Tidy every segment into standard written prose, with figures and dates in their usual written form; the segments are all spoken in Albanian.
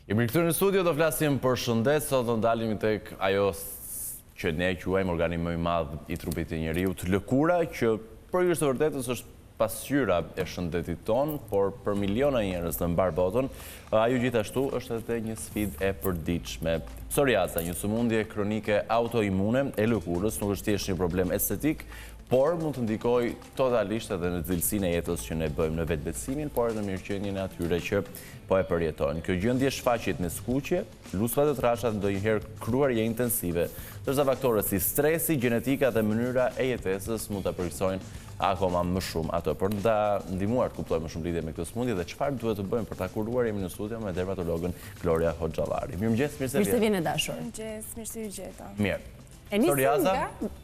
Jemi këtu në studio, do flasim për shëndet, sot do ndalemi tek ajo që ne quajmë organi më i madh i trupit të njeriut, lëkura, që për hir të vërtetës është pasqyra e shëndetit ton, por për miliona njerëz në mbar botën, ajo gjithashtu është edhe një sfidë e përditshme. Psoriaza, një sëmundje kronike autoimune e lëkurës, nuk është thjesht një problem estetik, por mund të ndikoj totalisht edhe në cilësinë e jetës që ne bëjmë, në vetbesimin, por edhe në mirëqenien e atyre që po e përjetojnë. Kjo gjendje shfaqet në skuqje, lusvat e trasha, ndonjëherë kruarje intensive, ndërsa faktorët si stresi, gjenetika dhe mënyra e jetesës mund të përgjegjësojnë akoma më shumë ato. Për ta ndihmuar të kuptojmë më shumë lidhje me këtë sëmundje dhe çfarë duhet të bëjmë për ta kuruar, jemi në studio me dermatologën Gloria Hoxhalari. Mirëmëngjes, mirë se vjen dashur. Mirëmëngjes, mirë se ju gjeta. Mirë. Psoriaza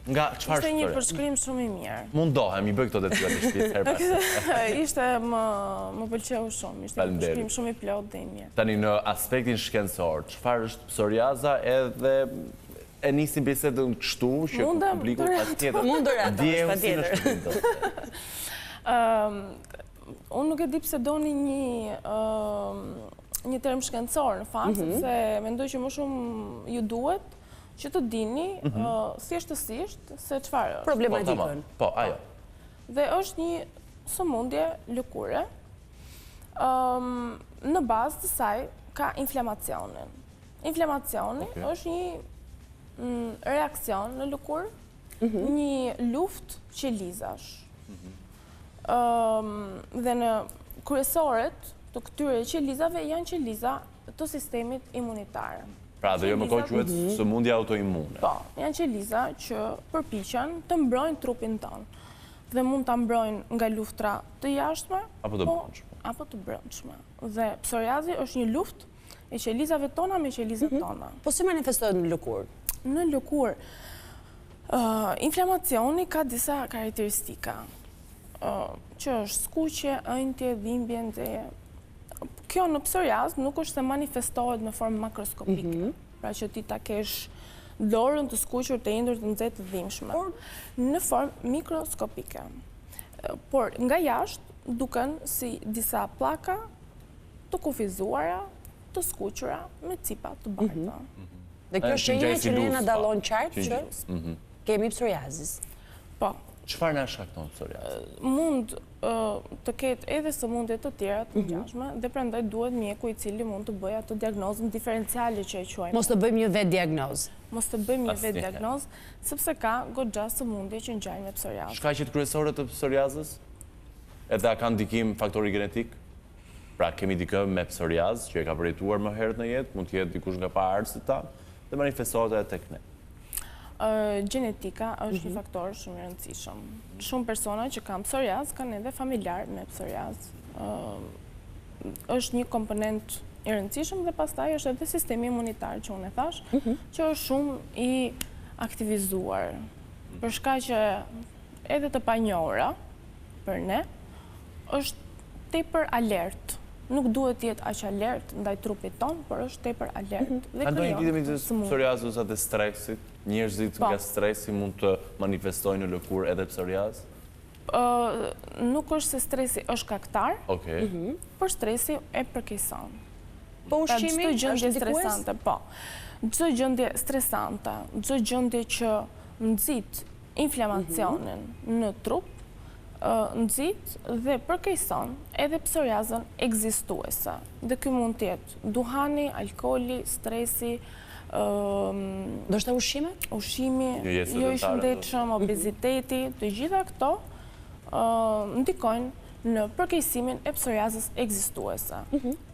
nga çfarë? Ishte një përshkrim shumë i mirë. Mundohem, i bëj këto detyrat të shtëpisë her pas. Ishte më pëlqeu shumë, ishte një përshkrim shumë i plotë dhe i mirë. Tani në aspektin shkencor, çfarë është psoriaza edhe e nisim bisedën kështu që publiku patjetër mund të patjetër. Unë nuk e di pse doni një term shkencor në fakt, sepse mendoj që më shumë ju duhet që të dini thjeshtësisht se çfarë është problematikën. Po, ajo. Dhe është një sëmundje lëkure. Në bazë të saj ka inflamacionin. Inflamacioni është një reakcion në lëkurë, një luftë qelizash. Dhe në kryesoret të këtyre qelizave janë qeliza të sistemit imunitar. Pra, dhe jo më kohë quhet sëmundje autoimune. Po, janë qeliza që përpiqen të mbrojnë trupin tonë. Dhe mund ta mbrojnë nga luftra të jashtme apo të brendshme. Dhe psoriazi është një luftë e qelizave tona me qelizat tona. Po si manifestohet në lëkurë? Në lëkurë, inflamacioni ka disa karakteristika, që është skuqje, ëndje, dhimbje, nxehje. Kjo në psoriaz nuk është se manifestohet në formë makroskopike, pra që ti ta kesh dorën të skuqur, të indur, të nxehtë, të dhimbshme, në formë mikroskopike. Por nga jashtë duken si disa pllaka të kufizuara, të skuqura me cipa të bardha. Dhe kjo shenja që ne na dallon qartë që kemi psoriazis. Po. Çfarë na shkakton psoriazin? Mund të ketë edhe sëmundje të tjera të ngjashme dhe prandaj duhet mjeku i cili mund të bëjë atë diagnozën diferenciale që e quajmë. Mos të bëjmë një vetë diagnozë. Mos të bëjmë një vetë diagnozë, sepse ka goxha sëmundje që ngjajnë me psoriaz. Shkaqet kryesore të psoriazës? Edhe a kanë ndikim faktori genetik? Pra kemi dikë me psoriaz që e ka përjetuar më herët në jetë, mund të jetë dikush nga paarësit tanë dhe manifestohet edhe tek ne. Gjenetika është një faktor shumë i rëndësishëm. Shumë persona që kanë psoriaz kanë edhe familjar me psoriaz. Është një komponent i rëndësishëm dhe pastaj është edhe sistemi imunitar që unë e thash, që është shumë i aktivizuar. Për shkak që edhe të panjohura për ne është tepër alert. Nuk duhet të jetë aq alert ndaj trupit ton, por është tepër alert. Ka ndonjë lidhje midis psoriazës dhe stresit? Njerëzit nga stresi mund të manifestojnë në lëkurë edhe psoriaz? Nuk është se stresi është shkaktar, por stresi e përkeqëson. Po ushqimi është stresante, po. Çdo gjendje stresante, çdo gjendje që nxit inflamacionin në trup, nxit dhe përkeqëson edhe psoriazën ekzistuese. Dhe ky mund të jetë duhani, alkooli, stresi, ndoshta ushqimi jo i shëndetshëm, obeziteti, të gjitha këto ndikojnë në përkeqësimin e psoriazës ekzistuese.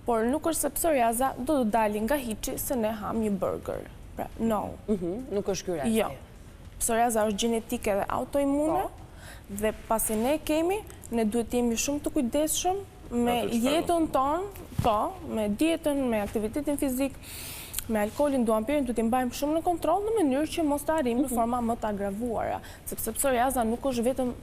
Por nuk është se psoriaza do të dalë nga hiçi se ne ham një burger. Pra, no. Nuk është ky rasti. Jo. Psoriaza është gjenetike dhe autoimune dhe pasi ne kemi, ne duhet të jemi shumë të kujdesshëm me jetën tonë, po, me dietën, me aktivitetin fizik, me alkoolin, duampirin, duhet t'i mbajmë shumë në kontroll në mënyrë që mos të arrijmë në forma më të agravoara, sepse psoriaza nuk është vetëm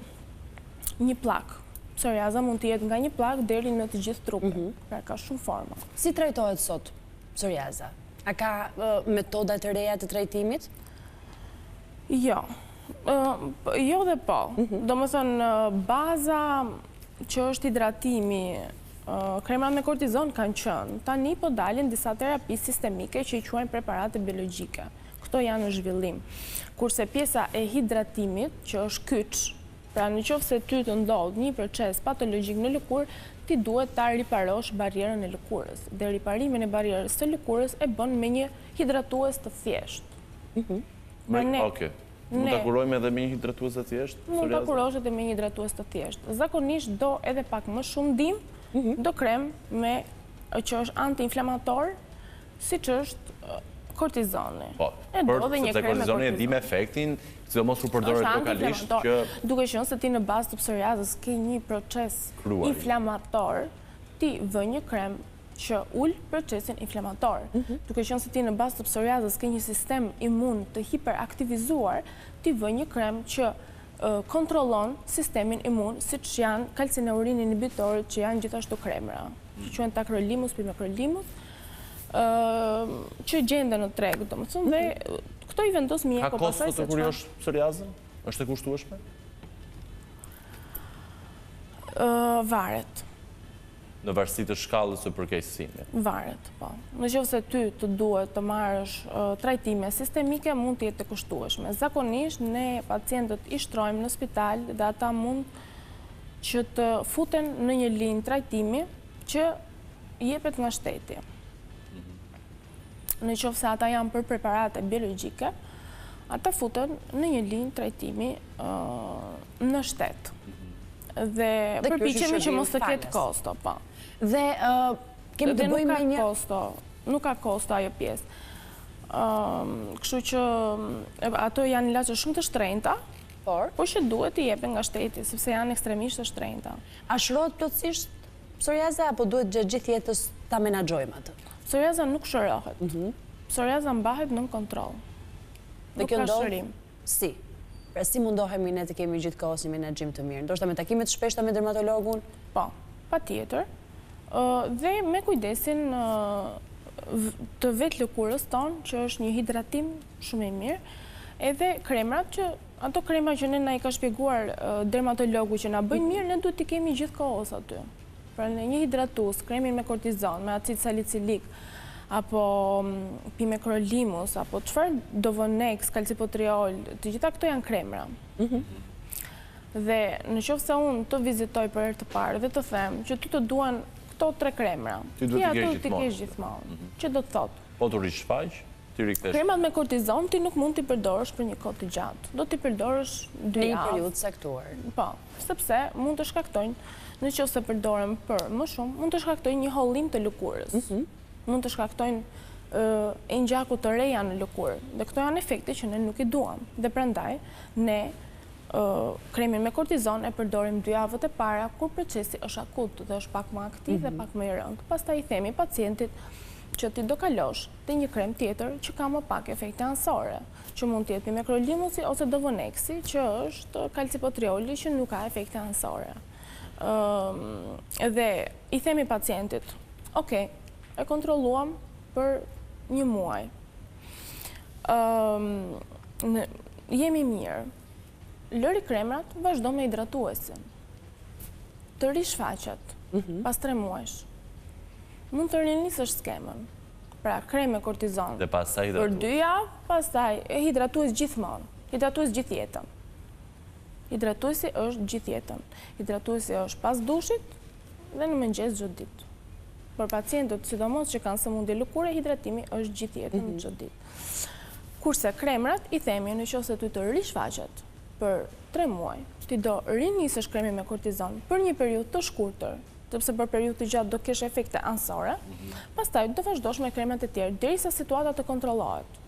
një pllak. Psoriaza mund të jetë nga një pllak deri në të gjithë trupin. Pra ka shumë forma. Si trajtohet sot psoriaza? A ka metoda të reja të trajtimit? Jo. Jo dhe po. Domethënë baza që është hidratimi kremrat me kortizon kanë qënë. Tani po dalin disa terapi sistemike që i quajnë preparate biologjike. Këto janë në zhvillim. Kurse pjesa e hidratimit, që është kyç, pra në qoftë se ty të ndodh një proces patologjik në lëkurë, ti duhet ta riparosh barierën e lëkurës. Dhe riparimin e barierës së lëkurës e bën me një hidratues të thjeshtë. Okej. Mund ta kurojmë edhe me një hidratues të thjeshtë? Mund ta kurosh edhe me një hidratues të thjeshtë. Zakonisht do edhe pak më shumë ndim, do krem që është antiinflamator, siç është kortizoni. Po, sepse kortizoni e di me efektin, sidomos kur përdoret lokalisht që duke qenë se ti në bazë të psoriazës ke një proces inflamator, ti vë një krem që ul procesin inflamator. Duke qenë se ti në bazë të psoriazës ke një sistem imun të hiperaktivizuar, ti vë një krem që kontrollon sistemin imun, siç janë kalcineurin inhibitorët që janë gjithashtu kremra. Që quhen tacrolimus, pimecrolimus, që gjenden në treg, domethënë, dhe këto i vendos mjeku pastaj se ka kosto të kuriosh psoriazën? Është e kushtueshme? Varet. Në varësi të shkallës së përkeqësimit. Varet, po. Nëse ty të duhet të marrësh trajtime sistemike, mund të jetë të kushtueshme. Zakonisht ne pacientët i shtrojmë në spital dhe ata mund që të futen në një linjë trajtimi që jepet nga shteti. Në qoftë se ata janë për preparate biologjike, ata futen në një linjë trajtimi në shtet. Dhe përpiqemi që mos të ketë kosto, po. Dhe kemi të bëjmë me një... Nuk ka kosto ajo pjesë. Kështu që ato janë ilaçe shumë të shtrenjta, por që duhet i jepen nga shteti, sepse janë ekstremisht të shtrenjta. A shërohet plotësisht psoriaza apo duhet gjithë jetës ta menaxhojmë atë? Psoriaza nuk shërohet. Psoriaza mbahet nën kontroll. Dhe kjo ndodh si? Pra si mundohemi ne të kemi gjithkohës një menaxhim të mirë? Ndoshta me takime të shpeshta me dermatologun? Po, patjetër. Dhe me kujdesin të vetë lëkurës tonë, që është një hidratim shumë i mirë, edhe kremrat që ato krema që ne na i ka shpjeguar dermatologu që na bëjnë mirë, ne duhet t'i kemi gjithkohës aty. Pra në një hidratus, kremin me kortizon, me acid salicilik, apo pimecrolimus, apo çfarë Dovonex, calcipotriol, të gjitha këto janë kremra. Dhe në qoftë se unë të vizitoj për herë të parë dhe të them që ty të duan këto 3 kremra, ti duhet t'i kesh gjithmonë. Që do të thotë? Po të rishfaq, ti rikthesh. Kremat me kortizon ti nuk mund t'i përdorësh për një kohë të gjatë. Do t'i përdorësh 2 javë. Në një periudhë caktuar. Po, sepse mund të shkaktojnë, nëse përdoren për më shumë, mund të shkaktojnë një hollim të lëkurës. Mund të shkaktojnë e ngjaku të reja në lëkurë. Dhe këto janë efekte që ne nuk i duam. Dhe prandaj ne kremin me kortizon e përdorim 2 javët e para kur procesi është akut dhe është pak më aktiv dhe pak më i rëndë. Pastaj i themi pacientit që ti do kalosh te një krem tjetër që ka më pak efekte anësore, që mund të jetë pimecrolimusi ose Dovonexi, që është calcipotrioli që nuk ka efekte anësore. Dhe i themi pacientit, "Okej, e kontrolluam për 1 muaj. Jemi mirë. Lëri kremrat, vazhdo me hidratuesin. Të rishfaqet pas 3 muajsh. Mund të rinisësh skemën. Pra, krem me kortizon. Dhe pastaj hidratues. Për 2 javë, pastaj hidratues gjithmonë. Hidratues gjithë jetën. Hidratuesi është gjithë jetën. Hidratuesi është pas dushit dhe në mëngjes çdo ditë. Për pacientët, sidomos që kanë sëmundje lëkure, hidratimi është gjithë jetën çdo ditë. Kurse kremrat i themi nëse ty të rishfaqet për 3 muaj, ti do rinisësh kremin me kortizon për një periudhë të shkurtër, sepse për periudhë të gjatë do kesh efekte anësore, pastaj do vazhdosh me kremat e tjerë derisa situata të kontrollohet.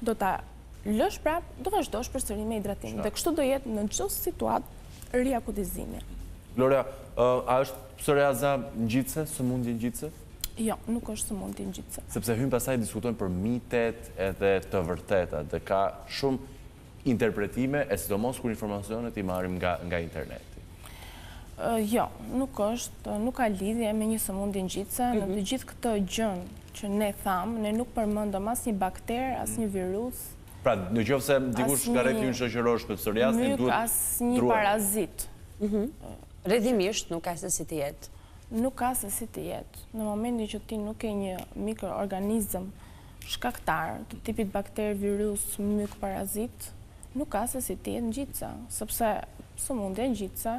Do ta lësh prap, do vazhdosh përsëri me hidratim. Dhe kështu do jetë në çdo situatë riakutizimi. Gloria, a është psoriaza ngjitse, sëmundje ngjitse? Jo, nuk është sëmundje ngjitse. Sepse hyn pastaj diskutojmë për mitet edhe të vërteta, dhe ka shumë interpretime, e sidomos kur informacionet i marrim nga interneti. Jo, nuk ka lidhje me një sëmundje ngjitse. Në të gjithë këtë gjën që ne thamë, ne nuk përmendëm asnjë bakter, asnjë virus. Pra, nëse dikush ka rreth ju shoqërosh për psoriazin, duhet asnjë parazit. Rrjedhimisht nuk ka se si të jetë. nuk ka se si të jetë. Në momentin që ti nuk ke një mikroorganizëm shkaktar të tipit bakter, virus, myk, parazit, nuk ka se si të jetë ngjitsa, sepse sëmundja ngjitsa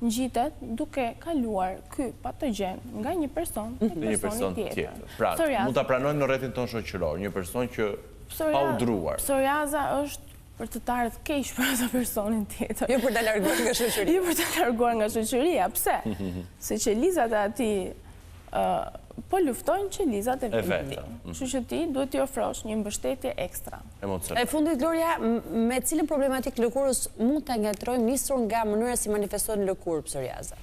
ngjitet duke kaluar ky patogjen nga një person tek personi tjetër. Pra, mund ta pranojmë në rrethin tonë shoqëror, një person që pa udhëruar. Psoriaza është për të tarë të keq për atë personin tjetër. Jo për të larguar nga shoqëria. Jo për të larguar nga shoqëria. Pse? Se qelizat e atij po luftojnë qelizat e vetë. Kështu që ti duhet t'i ofrosh një mbështetje ekstra. E fundit, Gloria, me cilën problematik lëkurës mund ta ngatrojmë nisur nga mënyra si manifestohet në lëkurë psoriaza?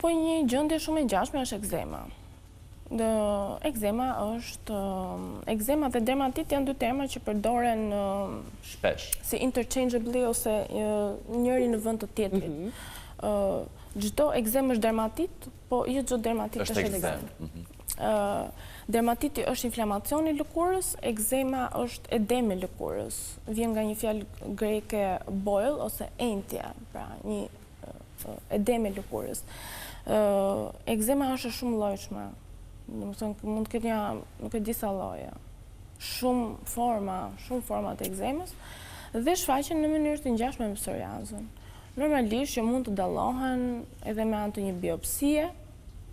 Po një gjendje shumë e ngjashme është ekzema. Ekzema dhe dermatit janë dy terma që përdoren shpesh si interchangeably ose njëri në vend të tjetrit. Çdo ekzem është dermatit, po jo çdo dermatit është ekzem. Dermatiti është inflamacioni i lëkurës, ekzema është edemi i lëkurës. Vjen nga një fjalë greke boil ose entja, pra një edemi i lëkurës. Ekzema është shumë llojshme. Domethënë mund të ketë nuk e di sa lloje. Shumë forma të ekzemës dhe shfaqen në mënyrë të ngjashme me psoriazën. Normalisht që mund të dallohen edhe me anë të një biopsie.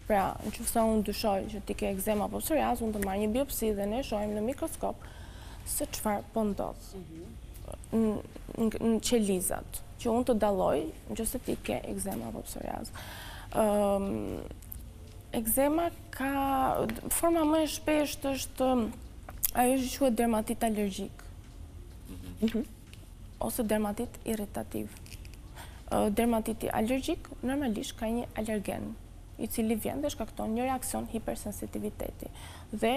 Pra, nëse unë dyshoj që ti ke ekzem apo psoriazë, unë të marr një biopsi dhe ne shohim në mikroskop se çfarë po ndodh në qelizat, që unë të dalloj nëse ti ke ekzem apo psoriazë. Ekzema ka forma më e shpeshtë është ajo që quhet dermatit alergjik ose dermatit irritativ. Dermatiti alergjik normalisht ka një alergen i cili vjen dhe shkakton një reakcion hipersensitiviteti dhe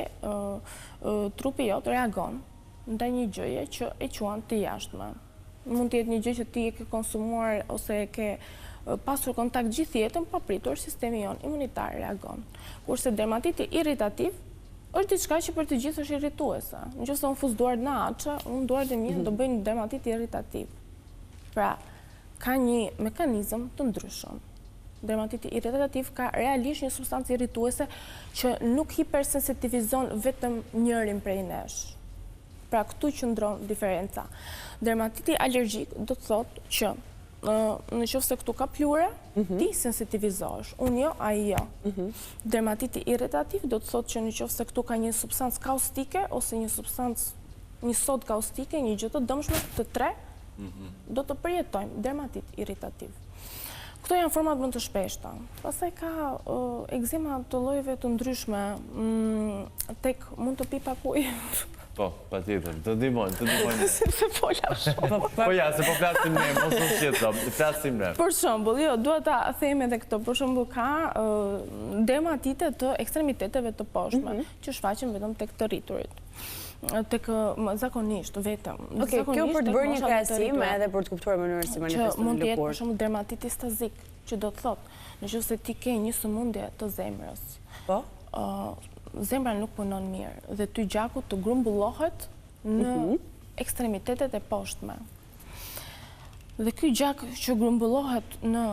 trupi jot reagon ndaj një gjëje që e quan të jashtme. Mund të jetë një gjë që ti e ke konsumuar ose e ke pasur kontakt gjithë jetën, pa pritur sistemi jon imunitar reagon. Kurse dermatiti irritativ është diçka që për të gjithë është irrituese. Nëse unë fus duart në haçë, unë duart e mia do bëjnë dermatit irritativ. Pra, ka një mekanizëm të ndryshëm. Dermatiti irritativ ka realisht një substancë irrituese që nuk hipersensitivizon vetëm njërin prej nesh. Pra këtu qëndron diferenca. Dermatiti alergjik do të thotë që nëse këtu ka plure, ti sensitivizohesh. Unë jo, ai jo. Dermatiti irritativ do të thotë që nëse këtu ka një substancë kaustike ose një sodë kaustike, një gjë të dëmshme të tre, do të përjetojmë dermatit irritativ. Këto janë format më të shpeshta. Pastaj ka ekzema të llojeve të ndryshme, tek mund të pi pak ujë. Po, patjetër, të ndihmojnë. Se fola shumë. Po ja, se po flasim ne, mos u shqetëso, flasim ne. Për shembull, jo, dua ta them edhe këto. Për shembull, ka dermatite të ekstremiteteve të poshtme, që shfaqen vetëm tek të rriturit. Tek zakonisht vetëm. Okej, kjo për të bërë një krahasim edhe për të kuptuar mënyrën si manifestohet lëkurë. Mund të jetë për shembull dermatiti stazik, që do të thotë, nëse ti ke një sëmundje të zemrës. Po? Zemra nuk punon mirë dhe ty gjaku të grumbullohet në ekstremitetet e poshtme. Dhe ky gjak që grumbullohet në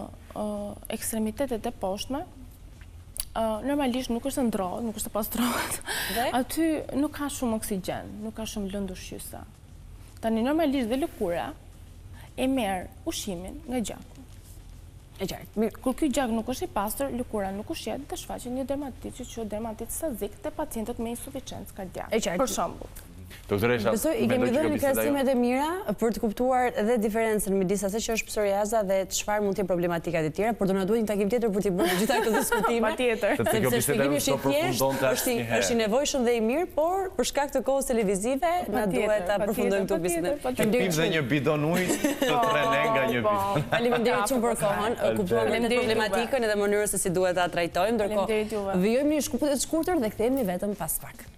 ekstremitetet e poshtme, normalisht nuk është ndrohet, nuk është pastrohet. Aty nuk ka shumë oksigjen, nuk ka shumë lëndë ushqyese. Tani normalisht dhe lëkura e merr ushqimin nga gjaku. E qartë, mirë. Kur ky gjak nuk është i pastër, lëkura nuk ushqet dhe shfaqet një dermatit që quhet dermatit stazik te pacientët me insuficiencë kardiake. Për shembull. Doktoresha, i kemi dhënë krahasimet e mira për të kuptuar edhe diferencën midis asaj që është psoriaza dhe çfarë mund të jenë problematikat e tjera, por do na duhet një takim tjetër për të bërë gjitha këto diskutime. Patjetër. Sepse shpjegimi është i thjeshtë, është i nevojshëm dhe i mirë, por për shkak të kohës televizive na duhet ta përfundojmë këtu bisedën. Pim dhe një bidon ujë të trene nga një bidon. Faleminderit shumë për kohën. Kuptuam problematikën edhe mënyrën se si duhet ta trajtojmë, ndërkohë vijojmë një shkputje të shkurtër dhe kthehemi vetëm pas pak.